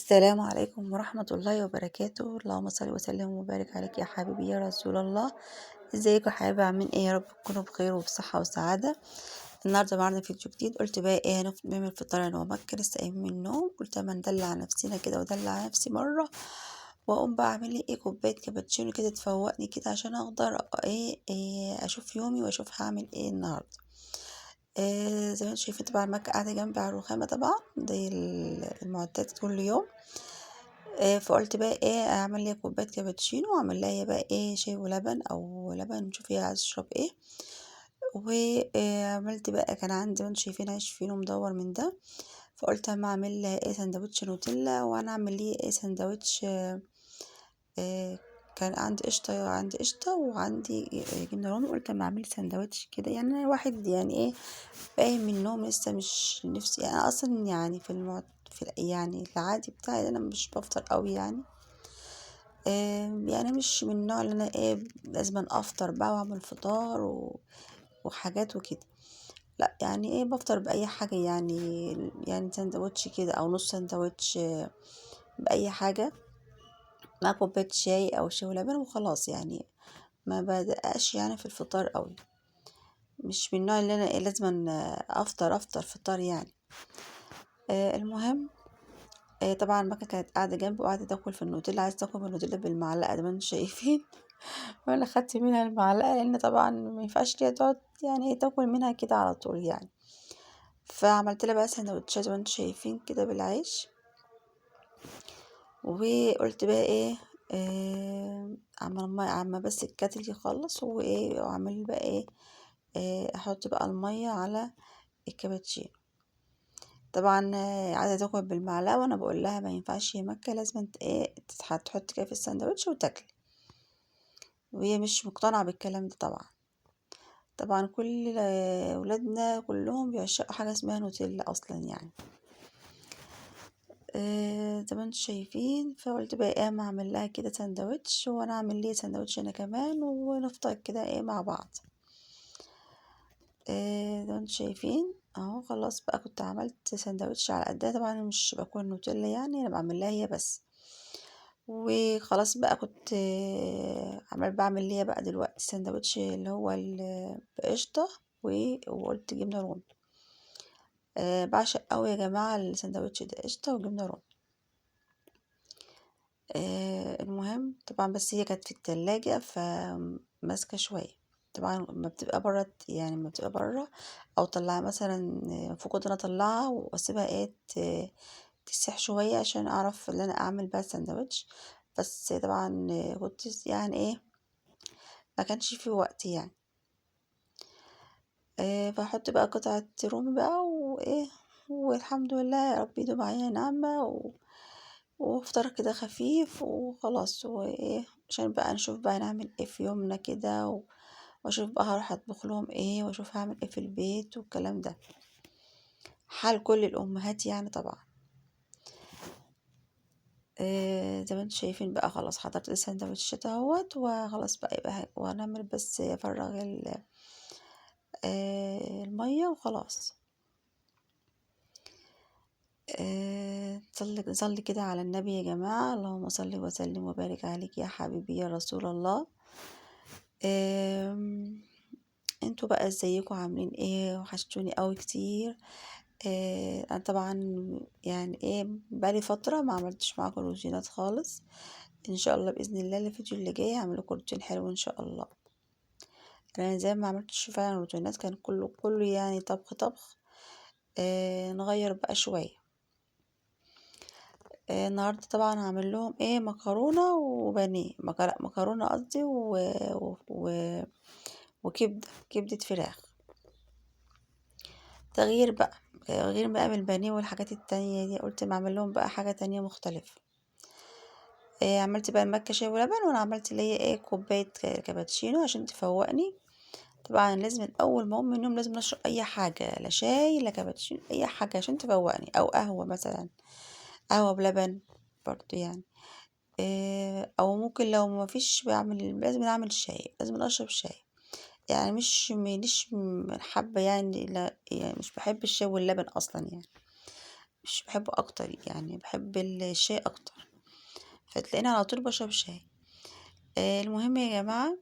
السلام عليكم ورحمة الله وبركاته. اللهم صل وسلم وبارك عليك يا حبيبي يا رسول الله. ازيكم يا حبايبي؟ عاملين ايه؟ يا رب تكونوا بخير وبصحة وسعادة. النهارده معانا فيديو جديد. قلت بقى ايه، نعمل فطار انا ومكة لسه قايمين من النوم. قلت اما ندلع نفسنا كده ودلع نفسي مرة، واقوم بقى اعمل لي ايه كوباية كابتشينو كده تفوقني كده عشان اقدر ايه اشوف يومي واشوف هعمل ايه النهارده. زي ما انتم شايفين طبعا مكة قاعدة جنبي على الرخامة طبعا زي المعتاد كل يوم. فقلت بقى ايه اعمل لي كوبايه كابتشينو واعمل لها بقى ايه شاي ولبن او لبن، نشوف هي عايزه تشرب ايه. وعملت بقى، كان عندي وانتم شايفين عيش فينو مدور من ده، فقلت اما اعمل لها ايه سندوتش نوتيلا، وانا اعمل لي ايه سندوتش آه، كان عندي قشطه وعندي جبنه رومي. قلت اما اعمل سندوتش كده، يعني أنا واحد يعني ايه قايم من النوم لسه مش نفسي، يعني أنا اصلا يعني يعني العادي بتاعي انا مش بفطر قوي يعني. يعني مش من النوع اللي انا ايه لازم افطر بقى واعمل فطار وحاجات وكده. لا يعني ايه بفطر باي حاجه، يعني سندوتش كده او نص سندوتش، باي حاجه مع كوبايه شاي او شاي ولبن وخلاص يعني. ما بدققش يعني في الفطار قوي، مش من النوع اللي انا ايه لازم افطر فطار يعني. المهم، طبعا مكة كانت قاعدة جنبي وقاعدة تاكل في النوتيلا، عايزة تاكل من النوتيلا بالمعلقة زي ما انتم شايفين. وانا خدت منها المعلقة لان طبعا ما ينفعش ليها تقعد يعني ايه تاكل منها كده على طول يعني. فعملت لها بقى سندوتشات زي ما انتم شايفين كده بالعيش. وقلت بقى ايه، عم بس الكاتل يخلص وايه واعمل بقى ايه، احط بقى المية على الكابتشينو. طبعا عايزة تاكل بالمعلقة، وانا بقول لها ما ينفعش يا مكة، لازم ايه تحط كده في السندوتش وتاكلي، وهي مش مقتنعة بالكلام ده طبعا. طبعا كل ولادنا كلهم بيعشقوا حاجة اسمها نوتيلا اصلا يعني. زي ما انتم شايفين، فقلت بقى ايه ما اعمل لها كده سندوتش وانا اعمل لي سندوتش انا كمان ونفطر كده ايه مع بعض. زي ما انتم شايفين اهو، خلاص بقى كنت عملت سندوتش على قدها، طبعا أنا مش باكل نوتيلا يعني، انا بعمل لها هي بس. وخلاص بقى كنت بعمل ليها بقى دلوقتي سندوتش اللي هو بقشطة وقلت جبنة رومي. بعشق قوي يا جماعة السندوتش ده، قشطة وجبنة رومي. المهم طبعا بس هي كانت في التلاجة فماسكة شوية. طبعا ما بتبقى برا او طلعها مثلا، المفروض انا اطلعها واسيبها ايه تسيح شوية عشان اعرف ان انا اعمل بقى السندوتش. بس طبعا كنت يعني ايه ما كانش في وقت يعني. فاحط بقى قطعة رومي بقى وايه، والحمد لله يا رب يدوم عليها نعمة وفطار كده خفيف وخلاص. وايه عشان بقى نشوف بقى نعمل ايه في يومنا كده واشوف بقى هروح اطبخ لهم ايه واشوف هعمل ايه في البيت والكلام ده، حال كل الامهات يعني طبعا. زي ما انتم شايفين بقى خلاص حضرت السندوتشات اهوت، وخلاص بقى يبقى وهنعمل بس افرغ المية وخلاص. صلي كده على النبي يا جماعة، اللهم صل وسلم وبارك عليك يا حبيبي يا رسول الله. آم، انتوا بقى ازيكم عاملين ايه؟ وحشتوني قوي كتير. انا طبعا يعني ايه بقالي فترة ما عملتش معاكم روتينات خالص. ان شاء الله باذن الله الفيديو اللي جاي هعمل لكم روتين حلو ان شاء الله. انا زي ما عملتش فعلا روتينات، كان كله يعني طبخ. نغير بقى شوية. النهاردة طبعا هعمل لهم ايه مكرونة وبانيه، مكرونة قصدي و... كبدة فراخ. تغيير بقى غير بقى من البانيه والحاجات التانية دي، قلت ما اعمل لهم بقى حاجة تانية مختلفة. عملت بقى المكة شاي ولبن، وانا عملت ليا ايه كوباية كابتشينو عشان تفوقني. طبعا لازم اول ما اقوم من النوم لازم اشرب اي حاجة، لا شاي لا كابتشينو، اي حاجة عشان تفوقني، او قهوة مثلا، قهوة بلبن برضو يعني. او ممكن لو ما فيش بعمل، لازم اعمل شاي، لازم اشرب شاي. يعني مش من حبة يعني، لا يعني مش بحب الشاي واللبن اصلا يعني، مش بحبه اكتر، يعني بحب الشاي اكتر، فتلاقيني على طول بشرب شاي. المهم يا جماعة،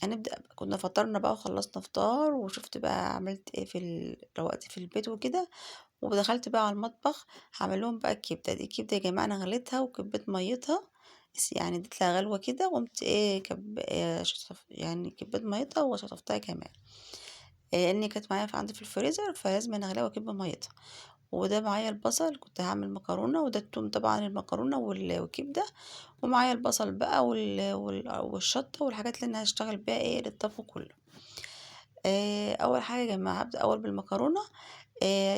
هنبدأ بقى. كنا فطرنا بقى وخلصنا فطار، وشفت بقى عملت ايه روقت في البيت وكده، ودخلت بقى على المطبخ. هعمل لهم بقى الكبدة دي. الكبدة يا جماعة انا غليتها وكبيت ميتها، بس يعني اديت لها غلوة كده، وقمت ايه يعني كبيت ميتها وشطفتها كمان، لان كانت معايا عندي في الفريزر، فلازم انا اغليها واكب ميتها. وده معايا البصل، كنت هعمل مكرونة، وده التوم طبعا المكرونة والكبدة، ومعايا البصل بقى والشطة والحاجات اللي انا هشتغل بيها ايه للطبخ كله. اول حاجة يا جماعة هبدأ اول بالمكرونة.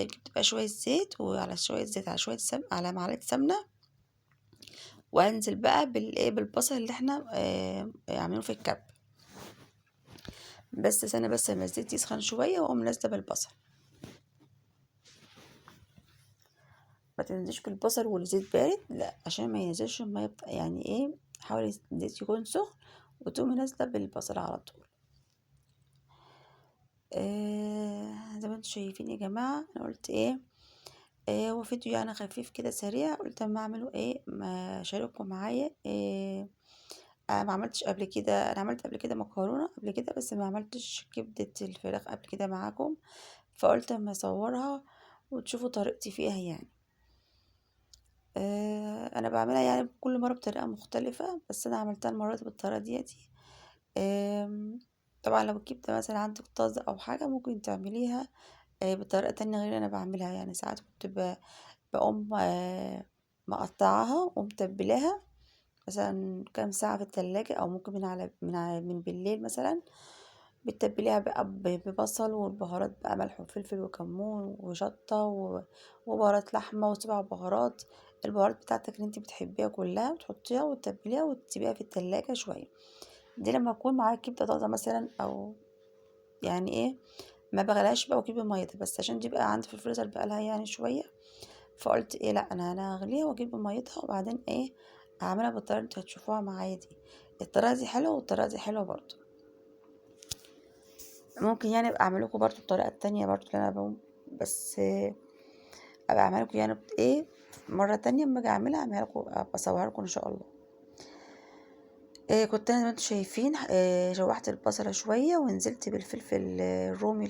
جبت بقى شوية زيت، وعلى شوية زيت على شوية على معلقة سمنة، وانزل بقى بالايه بالبصل اللي احنا عاملينه في الكب. بس استنى بس لما الزيت يسخن شوية، واقوم نازلة بالبصل. ما تنزلش بالبصل والزيت بارد، لا، عشان ما ينزلش المية يعني ايه، حاولي الزيت يكون سخن، وتقومي نازلة بالبصل على طول. زي ما انتم شايفين يا جماعة، انا قلت ايه، هو فيديو يعني خفيف كده سريع، قلت اما اعمله ايه ما اشارككم معايا. ما عملتش قبل كده، انا عملت قبل كده مكرونه قبل كده، بس ما عملتش كبده الفراخ قبل كده معاكم، فقلت اما اصورها وتشوفوا طريقتي فيها يعني. انا بعملها يعني كل مره بطريقه مختلفه، بس انا عملتها المره دي بالطريقه ديتي. آم، طبعا لو الكبده مثلا عندك طازه او حاجه، ممكن تعمليها بطريقه تانية غير اللي انا بعملها. يعني ساعات كنت بقوم مقطعاها ومتبلاها مثلا كام ساعة في التلاجة، أو ممكن من بالليل مثلا. بتتبليها بقى ببصل والبهارات بقى، ملح وفلفل وكمون وشطة وبهارات لحمة وسبع بهارات. البهارات بتاعتك اللي انت بتحبيها كلها بتحطيها وتتبليها وتسيبيها في التلاجة شوية. دي لما تكون معاك كبدة طازة مثلا، أو يعني ايه، ما بغلاش بقى واجيب ميتها، بس عشان دي بقى عندي في الفريزر بقالها يعني شوية، فقلت ايه، لا، انا هغليها واجيب ميتها، وبعدين ايه هعملها بالطريقه اللي انتوا هتشوفوها معايا دي. الطريقه دي حلوه، والطريقه دي حلوه برضو. ممكن يعني ابقى اعمل لكم برضو الطريقه التانية برضو اللي انا بقوم، بس ابقى اعمل لكم يعني ايه مره تانية اما اجي اعملها لكم، ابقى اصورها لكم ان شاء الله. كنت انا زي ما انتوا شايفين شوحت البصله شويه، ونزلت بالفلفل الرومي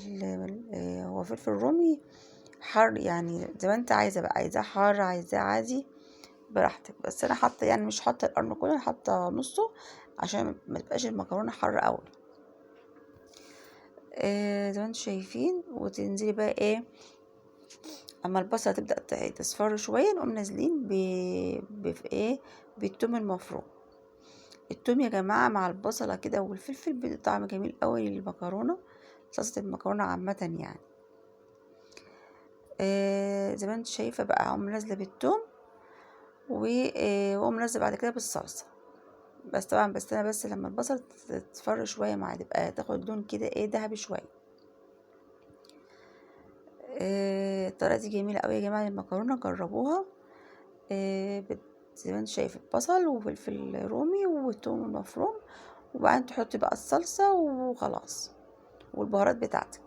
هو فلفل رومي حار، يعني زي ما انت عايزه بقى، عايزاه حار عايزاه عادي براحتك. بس انا حاطه يعني مش حاطه القرن كله، انا حاطه نصه عشان ما تبقاش المكرونه حاره قوي. زي ما انتم شايفين، وتنزلي بقى ايه اما البصله تبدا تصفر شويه، نقوم نازلين ايه بالثوم المفروم. الثوم يا جماعه مع البصله كده والفلفل بيدي طعم جميل قوي للمكرونه، صلصه المكرونه عامه يعني. زي ما انت شايفه بقى، اقوم نازله بالثوم، واقوم نازله بعد كده بالصلصه. بس طبعا انا بس لما البصل تصفر شويه معاه، تبقى تاخد لون كده ايه ذهبي شويه. الطريقه دي جميله قوي يا جماعه المكرونه، جربوها. زي ما انت شايف البصل وفلفل رومي والثوم المفروم، وبعدين تحطي بقى الصلصه وخلاص، والبهارات بتاعتك.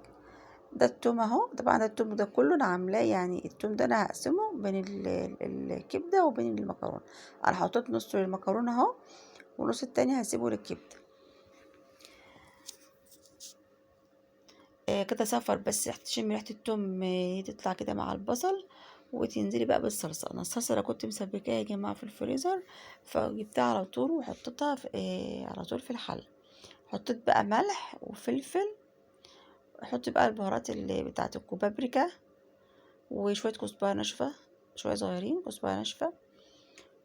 ده التوم اهو. طبعا ده التوم ده كله انا عاملاه، يعني التوم ده انا هقسمه بين الكبده وبين المكرونه. انا حطيت نص للمكرونه اهو، والنص التاني هسيبه للكبده. كده صفر، بس تشمي ريحة التوم تطلع كده مع البصل، وتنزلي بقى بالصلصة. انا الصلصة اللي كنت مسبكاها يا جماعة في الفريزر، فجبتها على طول وحطيتها على طول في الحل. حطيت بقى ملح وفلفل، حطي بقى البهارات اللي بتاعت بابريكا، وشوية كزبرة ناشفة، شوية صغيرين كزبرة ناشفة،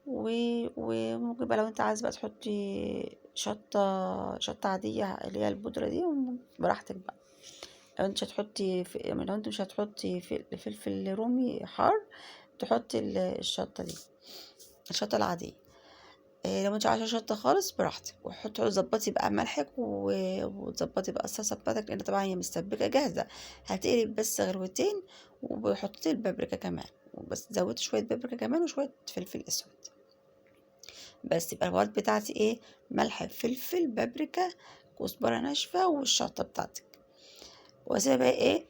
وممكن بقى لو انت عايز بقى تحطي شطة عادية اللي هي البودرة دي، براحتك بقى. لو انت مش هتحطي فلفل رومي حار، تحطي الشطة دي، الشطة العادية. لو انت عايزة شطة خالص براحتك، ظبطي بقى ملحك وتظبطي بقى الصلصة بتاعتك، لان طبعا هي مستبكة جاهزة. هتقلب بس غلوتين، وحطي البابريكا كمان، بس زودي شوية بابريكا كمان وشوية فلفل اسود. بس يبقى البهارات بتاعتي ايه، ملح فلفل بابريكا كزبرة ناشفة والشطة بتاعتك. واسيبها بقى ايه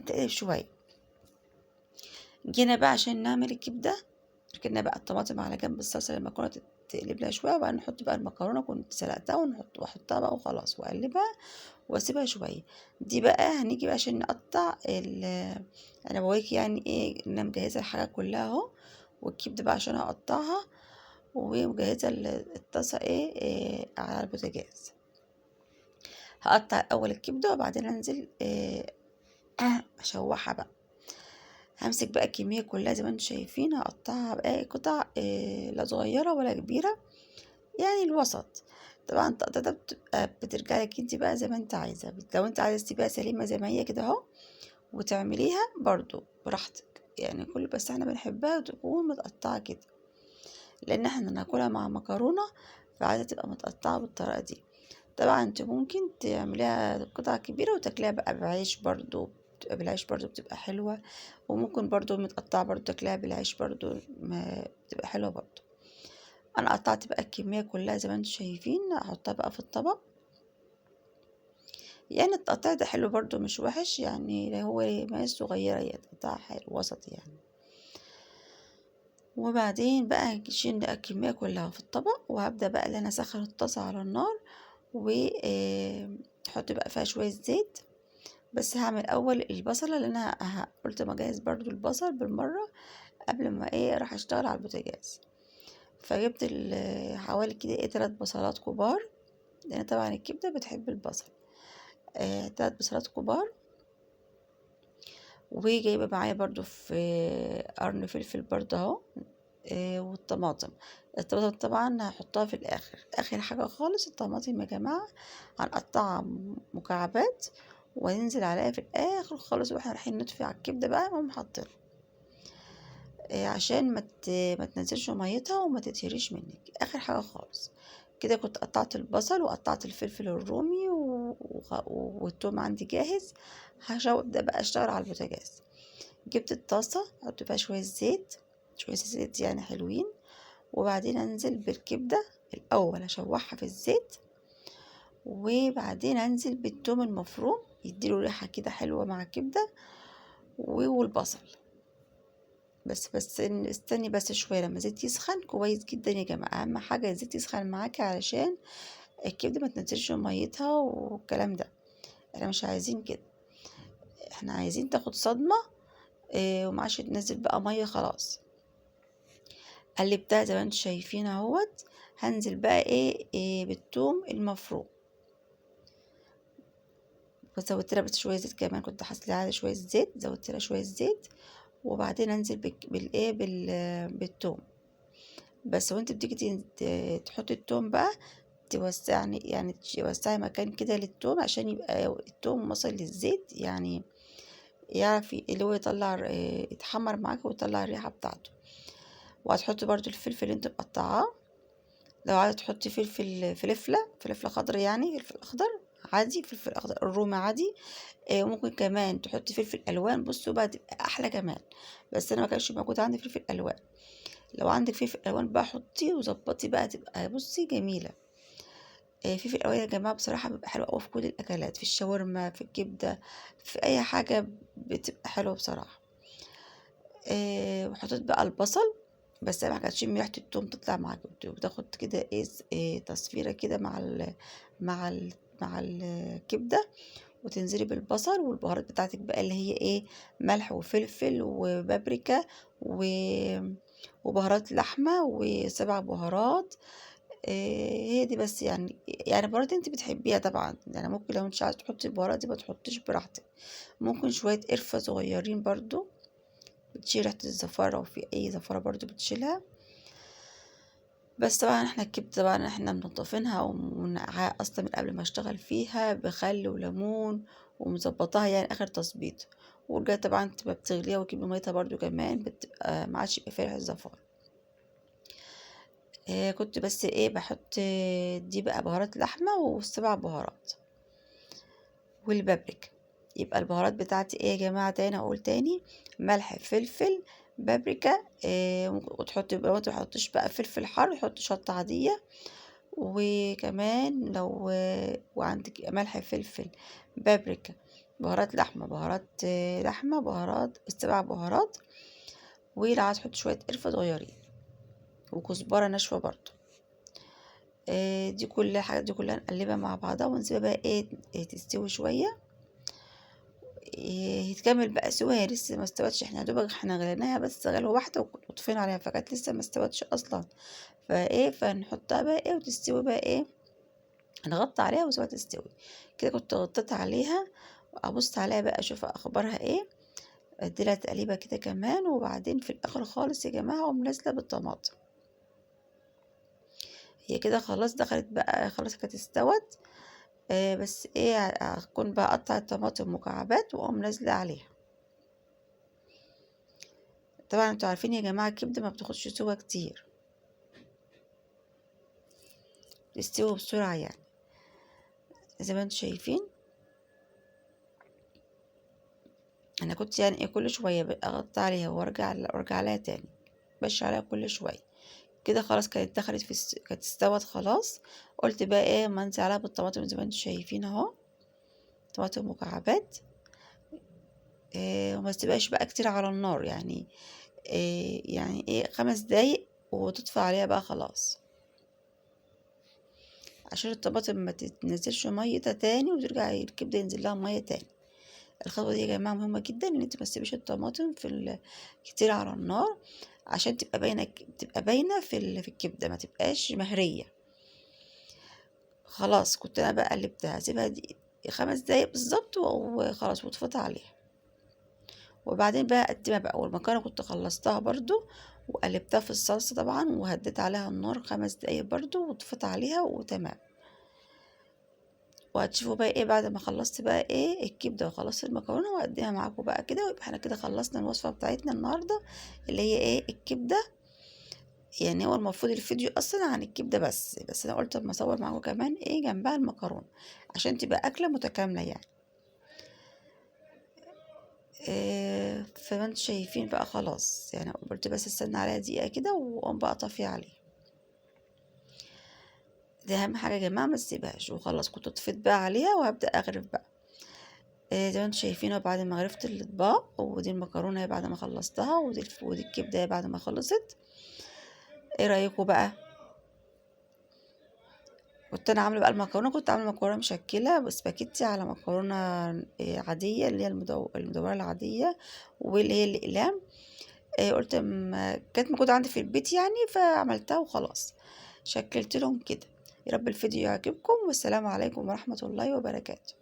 تقلب شوية. جينا بقى عشان نعمل الكبدة، ركننا بقى الطماطم على جنب، الصلصة لما كنا تقلب لها شوية، وبعدين نحط بقى المكرونة كنت سلقتها واحطها بقى وخلاص، واقلبها واسيبها شوية. دي بقى هنيجي بقى عشان نقطع انا بوريك يعني ايه، ان انا مجهزة الحاجة كلها اهو، والكبدة بقى عشان اقطعها، ومجهزة الطاسة إيه على البوتاجاز. هقطع اول الكبدة وبعدين انزل اشوحها بقى. همسك بقى الكمية كلها زي ما انتم شايفين، هقطعها بقى قطع لا صغيرة ولا كبيرة، يعني الوسط. طبعا التقطيع ده بتبقى بترجع لك انت بقى زي ما انت عايزة، لو انت عايزة تسيبها سليمة زي ما هي كده اهو وتعمليها برضو براحتك، يعني كل بس احنا بنحبها تكون متقطعة كده، لان احنا ناكلها مع مكرونة، فعايزة تبقى متقطعة بالطريقة دي. طبعا انت ممكن تعمليها قطع كبيرة وتاكليها بقى بعيش برضو، بتبقى بالعيش برضو بتبقى حلوة، وممكن برضو متقطعة برضو تاكليها بالعيش برضو ما بتبقى حلوة برضو. انا قطعت بقى الكمية كلها زي ما انتم شايفين، احطها بقى في الطبق. يعني التقطيع ده حلو برضو مش وحش، يعني هو مقاس صغيرة، هي تقطيع حلو وسط يعني. وبعدين بقى هشيل بقى الكمية كلها في الطبق، وهبدأ بقى ان انا اسخن الطاسة على النار، احط بقى فيها شوية زيت. بس هعمل اول البصلة، لان انا قلت ما اجهز برضو البصل بالمرة قبل ما راح اشتغل على البوتاجاز. فجبت حوالي كده 3 بصلات كبار، لان طبعا الكبدة بتحب البصل. 3 بصلات كبار، وجايبة معايا برضو في قرن فلفل برضو اهو. والطماطم، الطماطم طبعا هحطها في الاخر، اخر حاجة خالص الطماطم يا جماعة هنقطعها مكعبات، وننزل عليها في الاخر خالص، واحنا رايحين نطفي على الكبدة بقى نقوم حاطينها، عشان ما تنزلش ميتها وما تتهريش منك اخر حاجة خالص. كده كنت قطعت البصل وقطعت الفلفل الرومي والثوم عندي جاهز. هبدأ بقى اشتغل على البوتاجاز. جبت الطاسة احط فيها شوية زيت، شوية زيت يعني حلوين، وبعدين انزل بالكبدة الاول اشوحها في الزيت، وبعدين انزل بالثوم المفروم يديله ريحة كده حلوة مع الكبدة والبصل. بس استني بس شوية لما الزيت يسخن كويس جدا يا جماعة، اهم حاجة الزيت يسخن معاكي علشان الكبدة ما تنزلش ميتها والكلام ده، احنا مش عايزين كده، احنا عايزين تاخد صدمة ومعاش تنزل بقى مية خلاص. قلبتها زي ما انتم شايفين اهوت. هنزل بقى بالثوم المفروم، وزودت لها بس شوية زيت كمان، كنت حاطة عليها شوية زيت، زودت لها شوية زيت، وبعدين انزل بالثوم. بس وانت بتيجي تحطي الثوم بقى توسعني، يعني توسعي مكان كده للثوم عشان يبقى الثوم وصل للزيت، يعني يعرف اللي هو يطلع يتحمر معاك ويطلع الريحة بتاعته. وهتحطي برضو الفلفل اللي انت مقطعاه، لو عايزة تحطي فلفلة خضرا، يعني فلفل اخضر عادي، فلفل اخضر الرومي عادي. ممكن كمان تحطي فلفل الوان، بصوا بقى تبقى احلى كمان، بس انا ما كانش موجود عندي فلفل الوان. لو عندك فلفل الوان بقى حطيه وظبطي بقى تبقى بصي جميلة. فلفل الالوان يا جماعه بصراحه بيبقى حلو قوي في كل الاكلات، في الشاورما، في الكبده، في اي حاجه بتبقى حلوه بصراحه. وحطيت بقى البصل، بس ما كانتش ريحه التوم تطلع معاك، وتاخد كده تصفيره كده مع ال مع الكبده، وتنزلي بالبصل والبهارات بتاعتك بقى اللي هي ملح وفلفل وبابريكا وبهارات لحمه و7 بهارات. هي دي بس، يعني بهارات انت بتحبيها طبعا، يعني ممكن لو انت عايزه تحطي البهارات دي ما تحطيش براحتك، ممكن شويه قرفه صغيرين برضو بتشيل ريحه الزفاره، وفي اي زفاره برضو بتشيلها. بس طبعا احنا الكبده طبعا احنا منضفينها ومنقعاها اصلا من قبل ما اشتغل فيها بخل وليمون، ومظبطاها يعني اخر تظبيط، ورجعت طبعا تبقى بتغليها وتجيب ميتها برضو كمان بتبقى معادش يبقى فيها ريحه زفاره. كنت بس بحط دي بقى بهارات لحمة و7 بهارات والبابريكا. يبقى البهارات بتاعتي يا جماعة، تاني اقول تاني: ملح، فلفل، بابريكا. وتحطي بقى، ما تحطيش بقى فلفل حار، تحطي شطة عادية. وكمان لو وعندك ملح، فلفل، بابريكا، بهارات لحمة، بهارات 7 بهارات. ولو عايز تحط شويه قرفه صغيرين وكزبره ناشفه برضو. دي كل الحاجات دي كلها نقلبها مع بعضها ونسيبها بقى تستوي شويه. يتكمل بقى سوا، هي لسه ما استوتش، احنا يا دوبك احنا غليناها بس غلوه واحده وطفينا عليها، فكانت لسه ما استوتش اصلا. فنحطها بقى وتستوي بقى نغطي عليها وسيبها تستوي. كده كنت غطيت عليها وابص عليها بقى اشوف اخبارها اديلها تقليبه كده كمان، وبعدين في الاخر خالص يا جماعه اقوم نازله بالطماطم. هي كده خلاص دخلت بقى، خلاص كانت استوت. بس هكون بقى اقطع الطماطم مكعبات واقوم نازله عليها. طبعا انتوا عارفين يا جماعه الكبده ما بتاخدش سوا كتير، تستوي بسرعه يعني زي ما انتوا شايفين. انا كنت يعني كل شويه اغطي عليها وارجع لها تاني، بش عليها كل شويه. كده خلاص كانت دخلت كانت استوت خلاص. قلت بقى ما انزل عليها بالطماطم زي ما انتوا شايفين اهو، طماطم مكعبات. وما تبقاش بقى كتير على النار يعني، يعني 5 دقايق وتطفي عليها بقى خلاص، عشان الطماطم ما تتنزلش ميتها تاني وترجع الكبده ينزل لها ميه تاني. الخطوه دي يا جماعه مهمه جدا، ان انت ما تسيبيش الطماطم كتير على النار، عشان تبقى باينه في الكبده، ما تبقاش مهريه. خلاص كنت انا بقى قلبتها، اسيبها دي 5 دقايق بالظبط وخلاص وطفيت عليها. وبعدين بقى اقدمها بقى، والمكرونه كنت خلصتها برضو وقلبتها في الصلصه طبعا، وهديت عليها النار 5 دقايق برضو وطفيت عليها وتمام. وهتشوفوا بقى بعد ما خلصت بقى الكبده وخلصت المكرونه واقدمها معاكم بقى كده، ويبقى احنا كده خلصنا الوصفه بتاعتنا النهارده اللي هي الكبده. يعني هو المفروض الفيديو اصلا عن الكبده بس انا قلت اما اصور معاكم كمان جنبها المكرونه عشان تبقى اكله متكامله يعني. فما انتوا شايفين بقى خلاص، يعني قلت بس استنى عليها دقيقه كده واقوم بقى طافيه عليه. دي اهم حاجه يا جماعه، ما تسيبهاش. وخلاص كنت طفيت بقى عليها وهبدا اغرف بقى. زي ما انتوا شايفين بعد ما غرفت الاطباق، ودي المكرونه هي بعد ما خلصتها، ودي الكبده هي بعد ما خلصت. ايه رايكم بقى؟ كنت انا عامله بقى المكرونه، كنت عامله مكرونه مشكله سباكيتي على مكرونه عاديه اللي هي المدوره العاديه، واللي هي الاقلام. قلت كانت موجوده عندي في البيت يعني، فعملتها وخلاص شكلت لهم كده. يا رب الفيديو يعجبكم، والسلام عليكم ورحمه الله وبركاته.